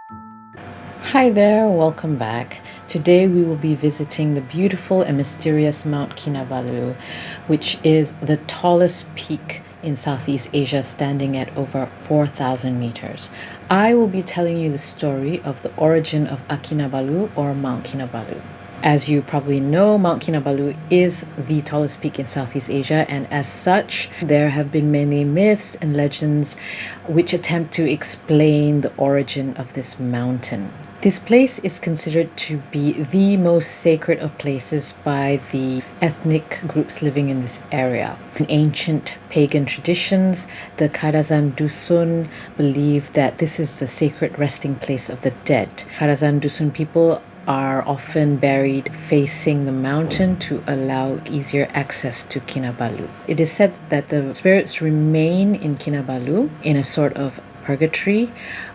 Hi there, welcome back. Today we will be visiting the beautiful and mysterious Mount Kinabalu, which is the tallest peak in Southeast Asia, standing at over 4,000 meters. I will be telling you the story of the origin of Akinabalu or Mount Kinabalu. As you probably know, Mount Kinabalu is the tallest peak in Southeast Asia, and as such, there have been many myths and legends which attempt to explain the origin of this mountain. This place is considered to be the most sacred of places by the ethnic groups living in this area. In ancient pagan traditions, the Kadazandusun believe that this is the sacred resting place of the dead. Kadazandusun people are often buried facing the mountain to allow easier access to Kinabalu. It is said that the spirits remain in Kinabalu in a sort of purgatory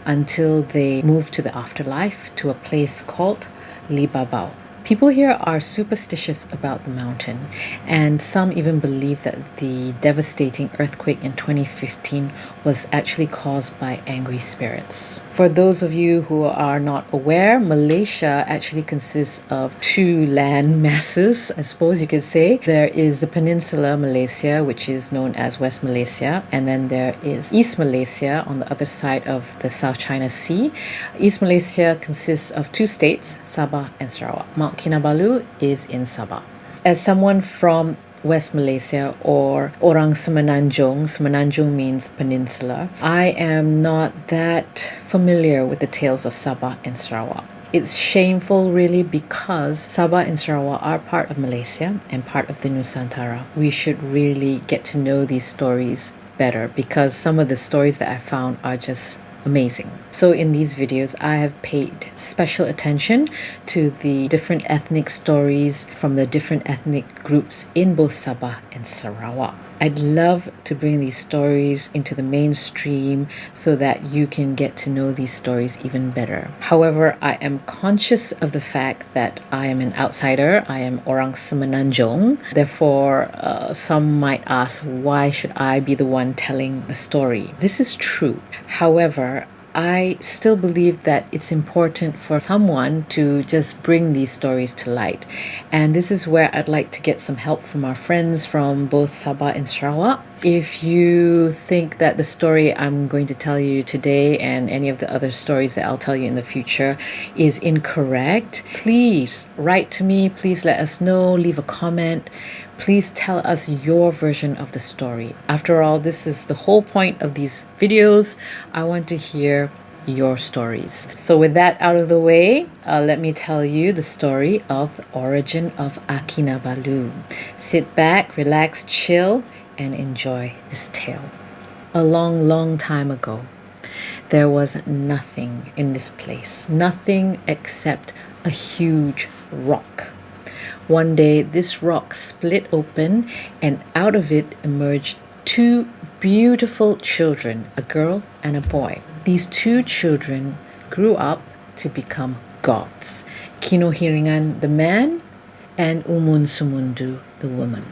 until they move to the afterlife to a place called Libabao. People here are superstitious about the mountain, and some even believe that the devastating earthquake in 2015 was actually caused by angry spirits. For those of you who are not aware, Malaysia actually consists of two land masses, I suppose you could say. There is the Peninsula Malaysia, which is known as West Malaysia, and then there is East Malaysia on the other side of the South China Sea. East Malaysia consists of two states, Sabah and Sarawak. Mount Kinabalu is in Sabah. As someone from West Malaysia or Orang Semenanjung, Semenanjung means peninsula, I am not that familiar with the tales of Sabah and Sarawak. It's shameful really because Sabah and Sarawak are part of Malaysia and part of the Nusantara. We should really get to know these stories better because some of the stories that I found are just amazing. So in these videos, I have paid special attention to the different ethnic stories from the different ethnic groups in both Sabah and Sarawak. I'd love to bring these stories into the mainstream so that you can get to know these stories even better. However, I am conscious of the fact that I am an outsider. I am Orang Semenanjung. Therefore, some might ask, why should I be the one telling the story? This is true. However, I still believe that it's important for someone to just bring these stories to light. And this is where I'd like to get some help from our friends from both Sabah and Sarawak. If you think that the story I'm going to tell you today and any of the other stories that I'll tell you in the future is incorrect, please write to me. Please let us know. Leave a comment. Please tell us your version of the story. After all, this is the whole point of these videos. I want to hear your stories. So with that out of the way, let me tell you the story of the origin of Akinabalu. Sit back, relax, chill, and enjoy this tale. A long, long time ago, there was nothing in this place. Nothing except a huge rock. One day, this rock split open, and out of it emerged two beautiful children, a girl and a boy. These two children grew up to become gods. Kinohiringan, the man, and Umunsumundu, the woman.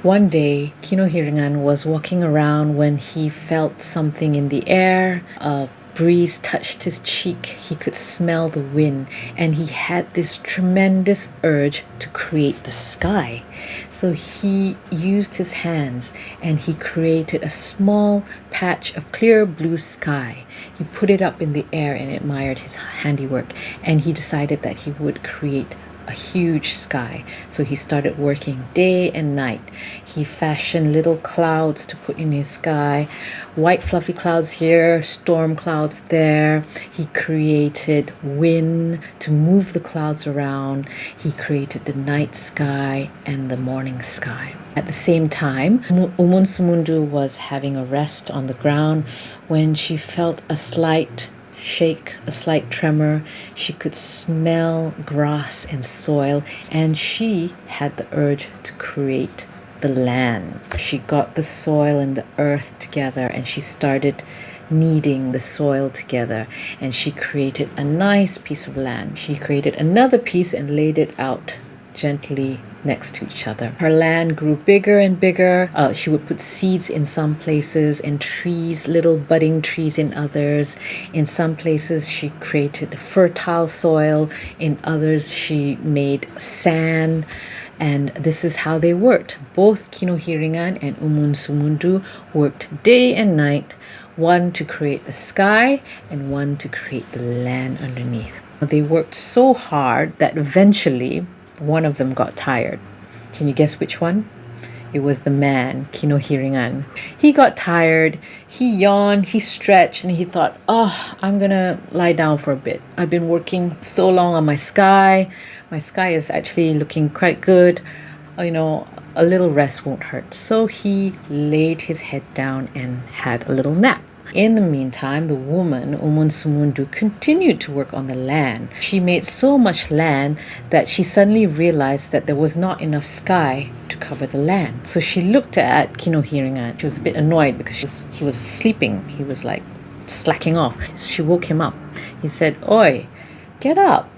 One day, Kinohiringan was walking around when he felt something in the air. A breeze touched his cheek. He could smell the wind, and he had this tremendous urge to create the sky. So he used his hands and he created a small patch of clear blue sky. He put it up in the air and admired his handiwork, and he decided that he would create a huge sky. So he started working day and night. He fashioned little clouds to put in his sky, white fluffy clouds here, storm clouds there. He created wind to move the clouds around. He created the night sky and the morning sky. At the same time, Umunsumundu was having a rest on the ground when she felt a slight shake, a slight tremor. She could smell grass and soil, and she had the urge to create the land. She got the soil and the earth together, and she started kneading the soil together, and she created a nice piece of land. She created another piece and laid it out gently next to each other. Her land grew bigger and bigger. She would put seeds in some places and trees, little budding trees in others. In some places, she created fertile soil. In others, she made sand. And this is how they worked. Both Kinohiringan and Umunsumundu worked day and night, one to create the sky and one to create the land underneath. They worked so hard that eventually one of them got tired. Can you guess which one? It was the man, Kinohiringan. He got tired, he yawned, he stretched, and he thought, I'm gonna lie down for a bit. I've been working so long on my sky. My sky is actually looking quite good. A little rest won't hurt. So he laid his head down and had a little nap. In the meantime, the woman, Umunsumundu, continued to work on the land. She made so much land that she suddenly realized that there was not enough sky to cover the land. So she looked at Kinohiringan. She was a bit annoyed because he was sleeping. He was like slacking off. She woke him up. He said, "Oi, get up.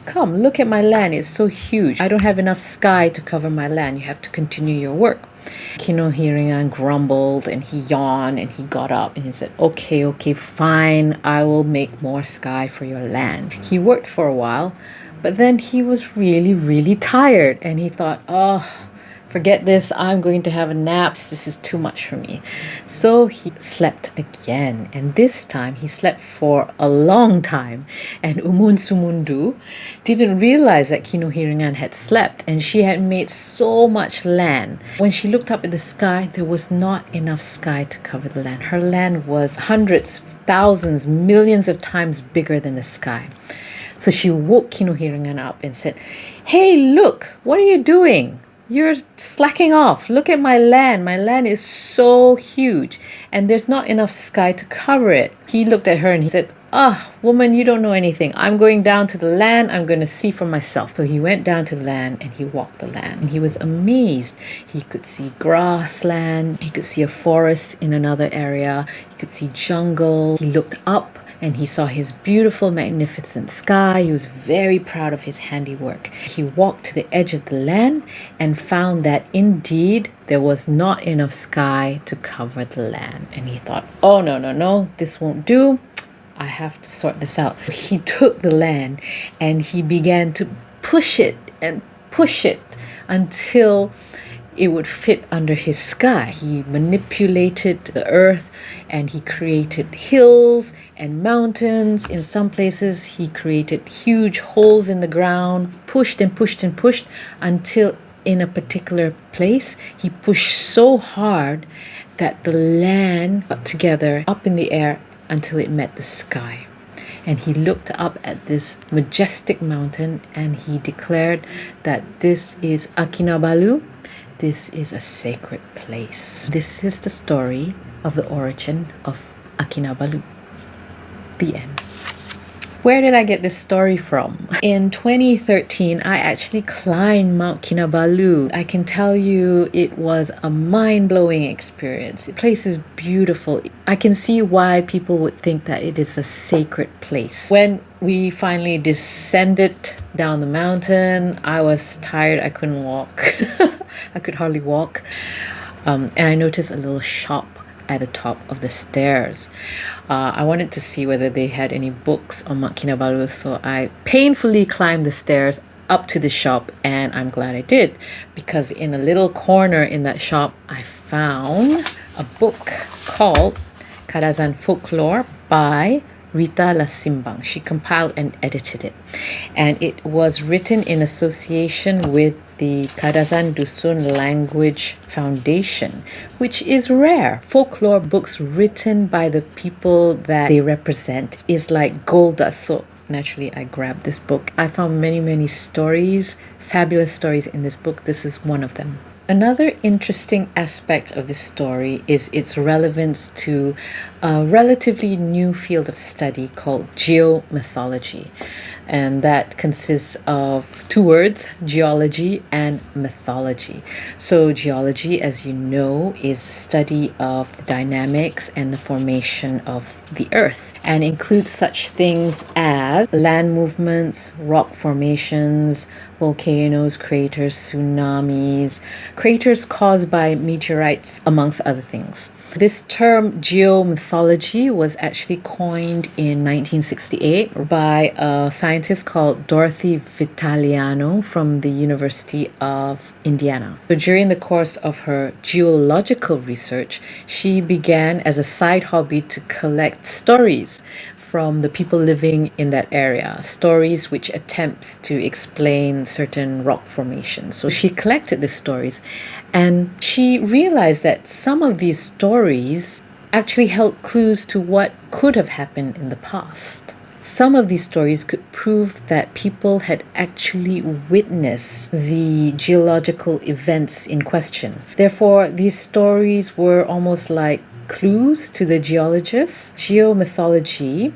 Come, look at my land. It's so huge. I don't have enough sky to cover my land. You have to continue your work." Kinohiringan grumbled and he yawned and he got up and he said, okay, fine, I will make more sky for your land. He worked for a while, but then he was really, really tired and he thought, forget this, I'm going to have a nap. This is too much for me. So he slept again, and this time he slept for a long time. And Umunsumundu didn't realize that Kinohiringan had slept, and she had made so much land. When she looked up at the sky, there was not enough sky to cover the land. Her land was hundreds, thousands, millions of times bigger than the sky. So she woke Kinohiringan up and said, "Hey, look, what are you doing? You're slacking off. Look at my land. My land is so huge and there's not enough sky to cover it." He looked at her and he said, woman, you don't know anything. I'm going down to the land. I'm going to see for myself. So he went down to the land and he walked the land. And he was amazed. He could see grassland. He could see a forest in another area. He could see jungle. He looked up and he saw his beautiful, magnificent sky. He was very proud of his handiwork. He walked to the edge of the land and found that indeed there was not enough sky to cover the land. And he thought, oh, no, this won't do. I have to sort this out. He took the land and he began to push it and push it until it would fit under his sky. He manipulated the earth and he created hills and mountains. In some places, he created huge holes in the ground, pushed and pushed and pushed until in a particular place, he pushed so hard that the land got together up in the air until it met the sky. And he looked up at this majestic mountain and he declared that this is Akinabalu. This is a sacred place. This is the story of the origin of Akinabalu. The end. Where did I get this story from? In 2013, I actually climbed Mount Kinabalu. I can tell you it was a mind-blowing experience. The place is beautiful. I can see why people would think that it is a sacred place. When we finally descended down the mountain, I was tired. I couldn't walk. I could hardly walk. And I noticed a little shop at the top of the stairs. I wanted to see whether they had any books on Mount Kinabalu, so I painfully climbed the stairs up to the shop, and I'm glad I did, because in a little corner in that shop I found a book called Kadazan Folklore by Rita Lasimbang. She compiled and edited it, and it was written in association with the Kadazandusun Language Foundation, which is rare. Folklore books written by the people that they represent is like gold dust. So naturally I grabbed this book. I found many stories, fabulous stories in this book. This is one of them. Another interesting aspect of this story is its relevance to a relatively new field of study called geomythology. And that consists of two words, geology and mythology. So geology, as you know, is study of the dynamics and the formation of the earth, and includes such things as land movements, rock formations, volcanoes, craters, tsunamis, craters caused by meteorites, amongst other things. This term geomythology was actually coined in 1968 by a scientist called Dorothy Vitaliano from the University of Indiana. So during the course of her geological research, she began as a side hobby to collect stories from the people living in that area, stories which attempts to explain certain rock formations. So she collected these stories, and she realized that some of these stories actually held clues to what could have happened in the past. Some of these stories could prove that people had actually witnessed the geological events in question. Therefore, these stories were almost like clues to the geologists. Geomythology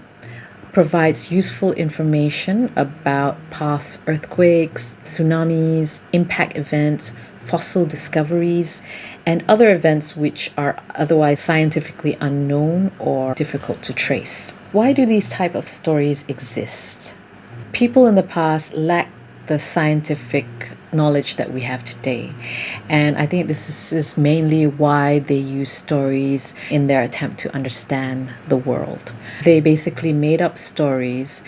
provides useful information about past earthquakes, tsunamis, impact events, fossil discoveries, and other events which are otherwise scientifically unknown or difficult to trace. Why do these type of stories exist? People in the past lacked the scientific knowledge that we have today. And I think this is mainly why they use stories in their attempt to understand the world. They basically made up stories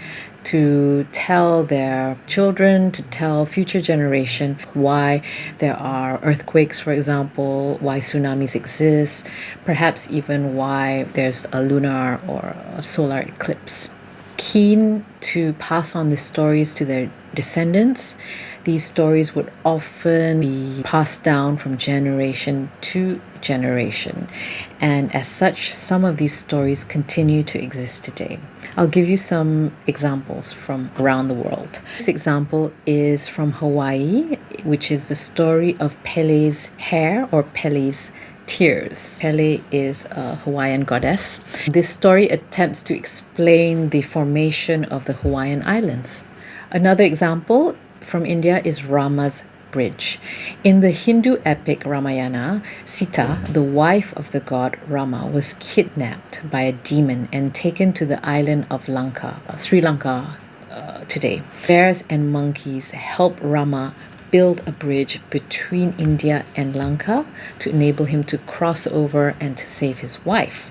to tell their children, to tell future generation why there are earthquakes, for example, why tsunamis exist, perhaps even why there's a lunar or a solar eclipse. Keen to pass on the stories to their descendants, these stories would often be passed down from generation to generation. And as such, some of these stories continue to exist today. I'll give you some examples from around the world. This example is from Hawaii, which is the story of Pele's hair or Pele's tears. Pele is a Hawaiian goddess. This story attempts to explain the formation of the Hawaiian Islands. Another example from India is Rama's bridge. In the Hindu epic Ramayana, Sita, the wife of the god Rama, was kidnapped by a demon and taken to the island of Lanka, Sri Lanka today. Bears and monkeys help Rama build a bridge between India and Lanka to enable him to cross over and to save his wife.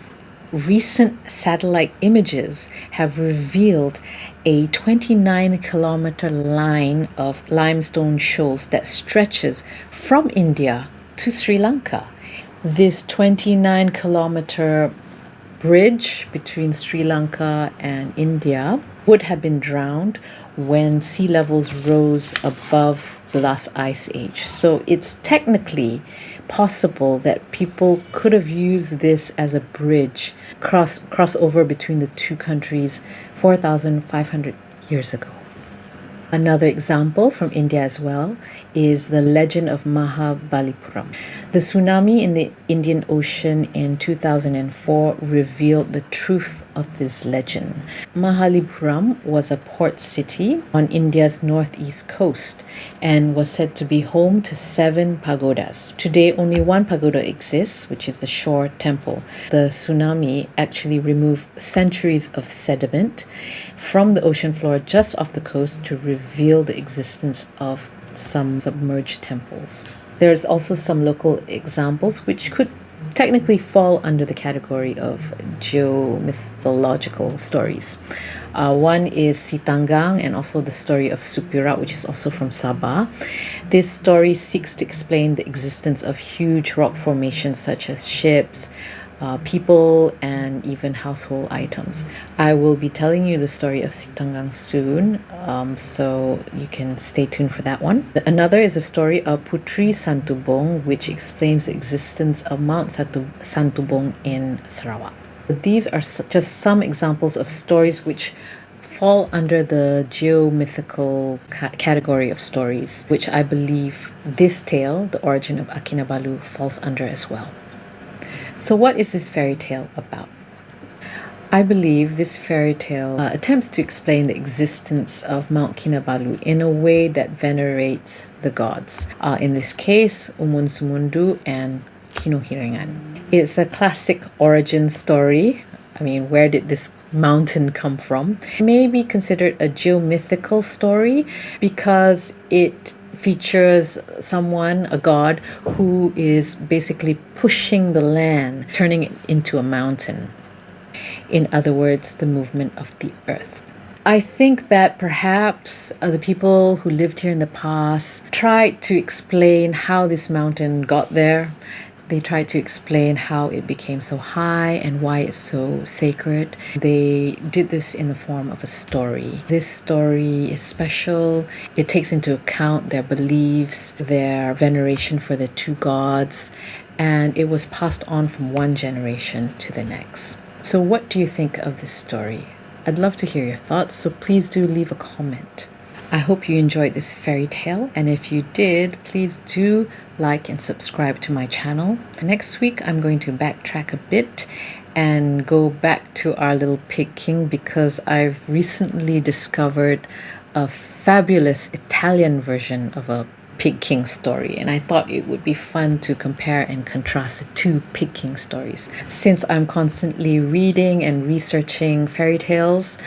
Recent satellite images have revealed a 29-kilometer line of limestone shoals that stretches from India to Sri Lanka. This 29-kilometer bridge between Sri Lanka and India would have been drowned when sea levels rose above the last ice age. So it's technically possible that people could have used this as a bridge, cross over between the two countries 4,500 years ago. Another example from India as well is the legend of Mahabalipuram. The tsunami in the Indian Ocean in 2004 revealed the truth of this legend. Mahabalipuram was a port city on India's northeast coast and was said to be home to 7 pagodas. Today, only one pagoda exists, which is the shore temple. The tsunami actually removed centuries of sediment from the ocean floor just off the coast to reveal the existence of some submerged temples. There's also some local examples which could technically fall under the category of geomythological stories. One is si Tanggang and also the story of Supirak, which is also from Sabah. This story seeks to explain the existence of huge rock formations such as ships, people, and even household items. I will be telling you the story of si Tanggang soon, so you can stay tuned for that one. Another is the story of Puteri Santubong, which explains the existence of Mount Santubong in Sarawak. These are just some examples of stories which fall under the geomythical category of stories, which I believe this tale, The Origin of Akinabalu, falls under as well. So what is this fairy tale about? I believe this fairy tale attempts to explain the existence of Mount Kinabalu in a way that venerates the gods. In this case, Umunsumundu and Kinohiringan. It's a classic origin story. I mean, where did this mountain come from? It may be considered a geomythical story because it features someone, a god, who is basically pushing the land, turning it into a mountain. In other words, the movement of the earth. I think that perhaps the people who lived here in the past tried to explain how this mountain got there. They tried to explain how it became so high and why it's so sacred. They did this in the form of a story. This story is special. It takes into account their beliefs, their veneration for the two gods, and it was passed on from one generation to the next. So what do you think of this story? I'd love to hear your thoughts, so please do leave a comment. I hope you enjoyed this fairy tale, and if you did, please do like and subscribe to my channel. Next week, I'm going to backtrack a bit and go back to our little pig king because I've recently discovered a fabulous Italian version of a Pig King story, and I thought it would be fun to compare and contrast the two Pig King stories. Since I'm constantly reading and researching fairy tales,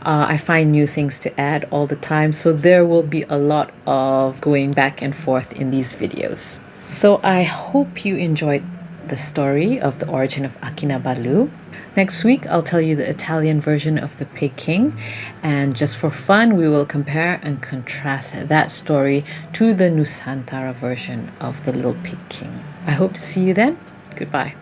I find new things to add all the time, so there will be a lot of going back and forth in these videos. So I hope you enjoyed the story of the origin of Akinabalu. Next week, I'll tell you the Italian version of the Pig King, and just for fun, we will compare and contrast that story to the Nusantara version of the Little Pig King. I hope to see you then. Goodbye.